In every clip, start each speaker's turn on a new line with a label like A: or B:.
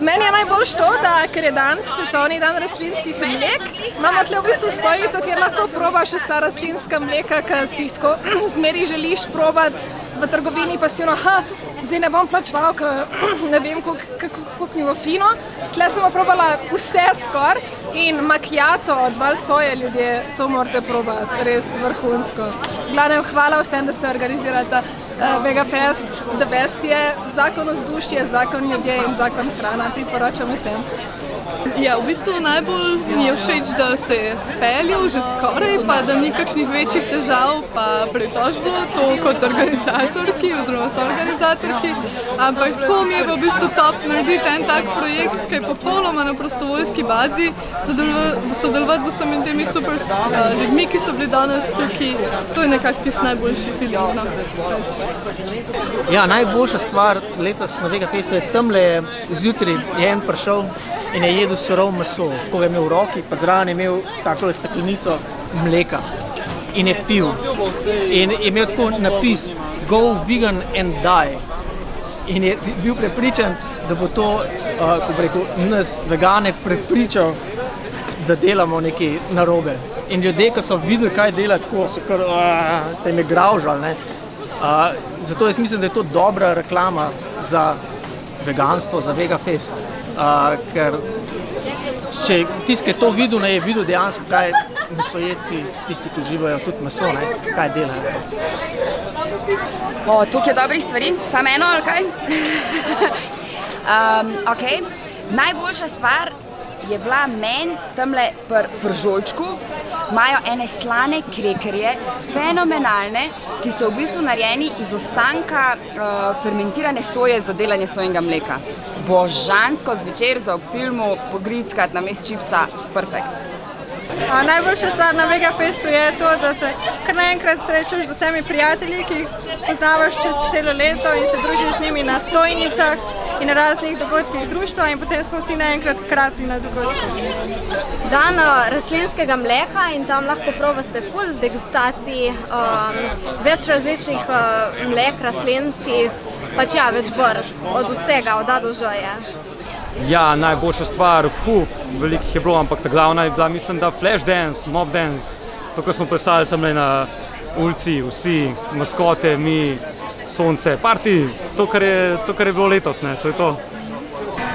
A: Meni je najbolj to, da ker je danes svetovni dan rastlinskih mlek, imamo tle v bistvu stojnico, kjer lahko probaš vsa rastlinska mleka, ki si jih tako zmeri želiš probati v trgovini, pa si zdaj ne bom plačeval, ker ne vem, koliko mi bo fino. Tle sem probala vse skoraj in macchiato od Valsoje, ljudje, to morate probati, res vrhunsko. Glavnem, hvala vsem, da ste organizirali ta Vegafest. The best je zakon vzdušje, zakon ljudje in zakon hrana. Priporočam vsem.
B: Ja, v bistvu najbolj mi je všeč, da se je speljal že skoraj, pa da ni kakšnih večjih težav, pa pritožb bilo to kot organizatorki oziroma soorganizatorki, ampak tako mi je v bistvu top narediti en tak projekt, ki je popolnoma na prostovoljski bazi, sodelovati z vsemi temi super ljudmi, ki so bili danes tukaj, to je nekako tisti najboljši feeling.
C: Ja, najboljša stvar letos na Vegafestu je tamle zjutraj je en prišel in je jedel surov meso, tako ga je imel v roki, pa zraven je imel takole steklenico mleka in je pil. In je imel tako napis Go vegan and die. In je bil prepričan, da bo to, ko bi rekel, nas vegane prepričal, da delamo nekaj narobe. In ljudje, ki so videli, kaj dela, tako so kar, se jim je gravžali, ne. Zato jaz mislim, da je to dobra reklama za veganstvo, za Vegafest. Ker če tisti, ki je to videl, je videl dejansko, kaj mesojedci, tisti, ki uživajo tudi meso, kaj delajo.
D: Tukaj je dobrih stvari, samo eno ali kaj? Okay. Najboljša stvar je bila meni tamle pri Fržoljčku, imajo ene slane krekerje, fenomenalne, ki so v bistvu narejeni iz ostanka fermentirane soje za delanje sojnega mleka. Božansko zvečer za ob filmu pogrickati namesto čipsa, perfekt.
E: Najboljša stvar na Vegafestu je to, da se kar naenkrat srečaš z vsemi prijatelji, ki jih poznavaš čez celo leto in se družiš z njimi na stojnicah in na raznih dogodkih društva in potem smo vsi naenkrat hkrati na dogodku.
F: Dan rastlinskega mleka in tam lahko probate ful degustacij, več različnih mlek rastlinskih, pač ja, več vrst, od vsega, od A do Ž je.
G: Ja, najboljša stvar, velikih je bilo, ampak ta glavna je bila, mislim, da flash dance, mob dance, to, ko smo predstavili tamle na ulici, vsi, maskote, mi, sonce, party, to, kar je bilo letos, ne, to je to.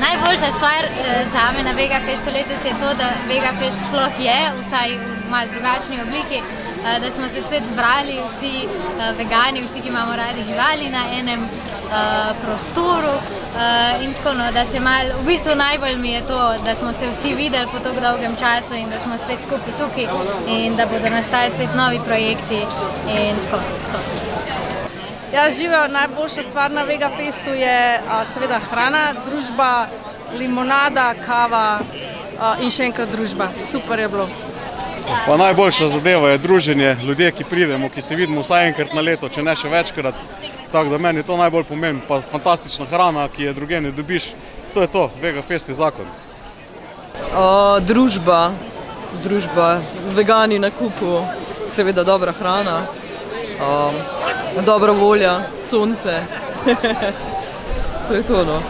H: Najboljša stvar zame na Vegafestu letos je to, da Vegafest sploh je, vsaj v malo drugačni obliki, da smo se spet zbrali vsi vegani, vsi, ki imamo radi živali na enem prostoru in tako, da se malo, v bistvu najbolj mi je to, da smo se vsi videli po tako dolgem času in da smo spet skupaj tukaj in da bodo nastali spet novi projekti in tako.
A: Ja, živijo, najboljša stvar na Vegafestu je seveda hrana, družba, limonada, kava in še enkrat družba. Super je bilo.
I: Pa najboljša zadeva je druženje, ljudje, ki pridemo, ki se vidimo vsaj enkrat na leto, če ne še večkrat. Tako da meni je to najbolj pomembno, pa fantastična hrana, ki je drugje ne dobiš. To je to, Vegafest je zakon.
J: Družba, vegani na kupu, seveda dobra hrana, dobra volja, sonce. To je to, no.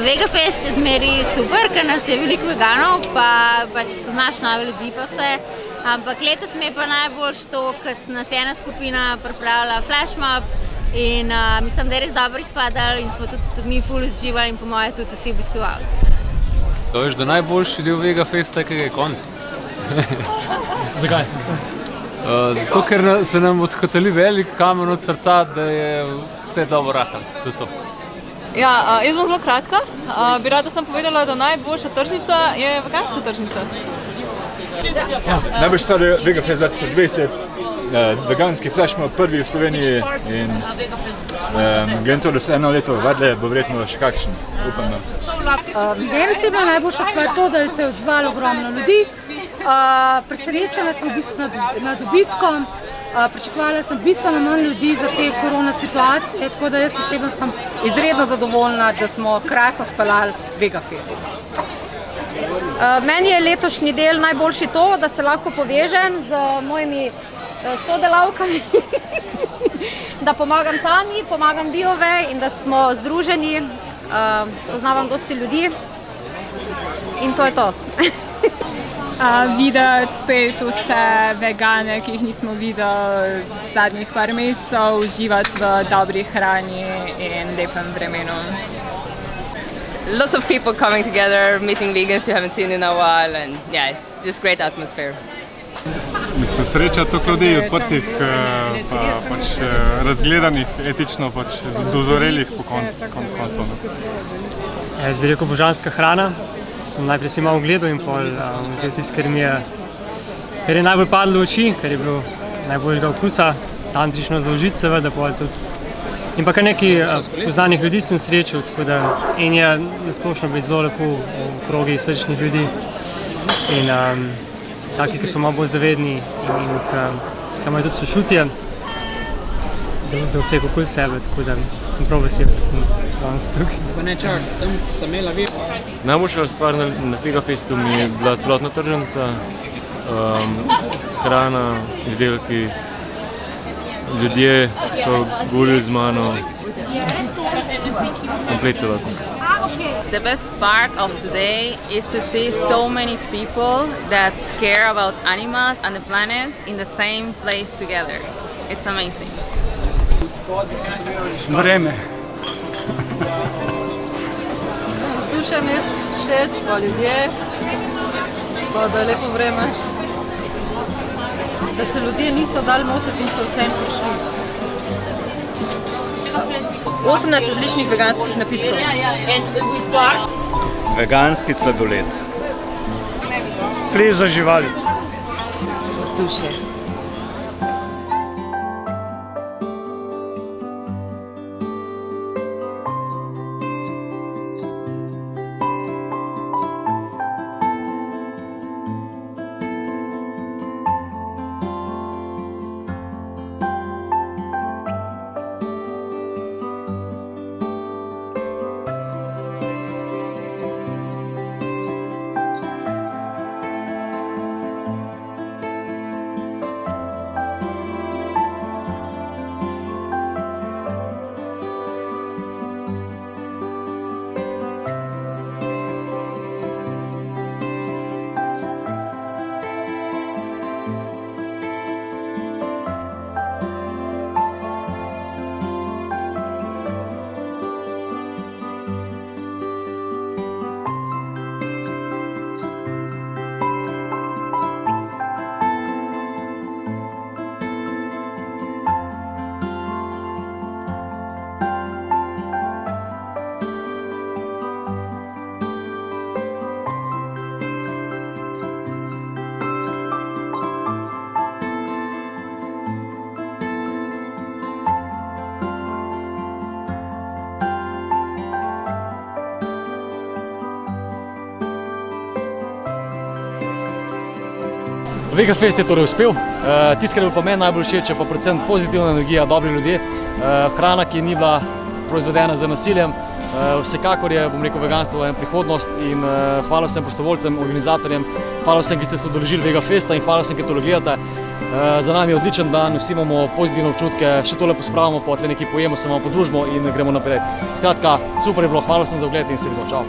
H: Vegafest je zmeri super, ker nas je veliko veganov, pa pač spoznaš nove ljudi pa vse. Ampak letos mi je pa najboljš to, ker nas je ena skupina pripravila flashmob in mislim, da je res dobro izpadalo in smo tudi mi ful uživali in po moje tudi vsi obiskovalci.
K: To veš, da najboljši del Vegafesta je konec.
G: Zakaj?
K: Zato, ker se nam odkotali velik kamen od srca, da je vse dobro ratalo. Zato.
J: Ja, jaz bom zelo kratka. Bi rada sem povedala, da najboljša tržnica je veganska tržnica.
L: Najbolj stvar je Vegafest 2020, veganski flashmob, prvi v Sloveniji in glede to, da se eno leto vadle, bo verjetno še kakšen, upam.
E: Meni osebno je najboljša stvar to, da se je odzvalo ogromno ljudi. Presenečena sem v bistvu nad obiskom, pričakovala sem bistveno manj ljudi za te korona situacije, tako da jaz osebno sem izredno zadovoljna, da smo krasno speljali Vegafest.
M: Meni je letošnji del najboljši to, da se lahko povežem z mojimi sodelavkami, da pomagam Tanji, pomagam Biove in da smo združeni spoznavam dosti ljudi in to je to.
N: Videti spet vse vegane, ki jih nismo videli zadnjih par mesecev, uživati v dobri hrani in lepem vremenu.
O: Lots of people coming together, meeting vegans you haven't seen in a while, and yeah, it's just great atmosphere.
P: Mislim, sreča toliko ljudi odprtih, pa pač razgledanih, etično pač dozorelih po koncu.
Q: Jaz bi rekel božanska hrana. Sem najprej si malo ogledal in pol vzel tisto, kar je najbolj padlo v oči, ker je bil najboljšega okusa, tantrično zaužiti seveda, pol tudi. In pa kar nekaj poznanih ljudi sem srečal, tako da in je nasplošno biti zelo lepo v krogi srčnih ljudi in taki, ki so malo bolj zavedni in ki imajo tudi sočutje do vseh okoli sebe, tako da sem prav vesel, da sem danes tukaj.
R: Najboljša stvar na Vegafestu mi je bila celotna tržnica, hrana, izdelki, ljudje so govorili z mano, komplet celotno.
S: The best part of today is to see so many people that care about animals and the planet in the same place together. It's amazing.
Q: Vreme.
T: Vzdušje mi je všeč, pa ljudje, pa da je lepo vreme.
M: Da se ljudje niso dali motiti in so vsem prišli.
T: 18 različnih veganskih napitkov.
U: Veganski sladoled.
Q: Ples za živali.
T: Vzdušje.
G: Vegafest je torej uspel. Tisto, kar je pa meni najbolj všeč, je pa predvsem pozitivna energija, dobri ljudje. Hrana, ki ni bila proizvedena z nasiljem. Vsekakor je, bom rekel, veganstvo ena prihodnost in hvala vsem prostovoljcem, organizatorjem, hvala vsem, ki ste se udeležili Vegafesta in hvala vsem, ki to gledate. Za nami je odličen dan, vsi imamo pozitivne občutke, še tole pospravimo, pa tle nekaj pojemo, se malo podružimo in gremo naprej. Skratka, super je bilo, hvala vsem za ogled in se vidimo, čau.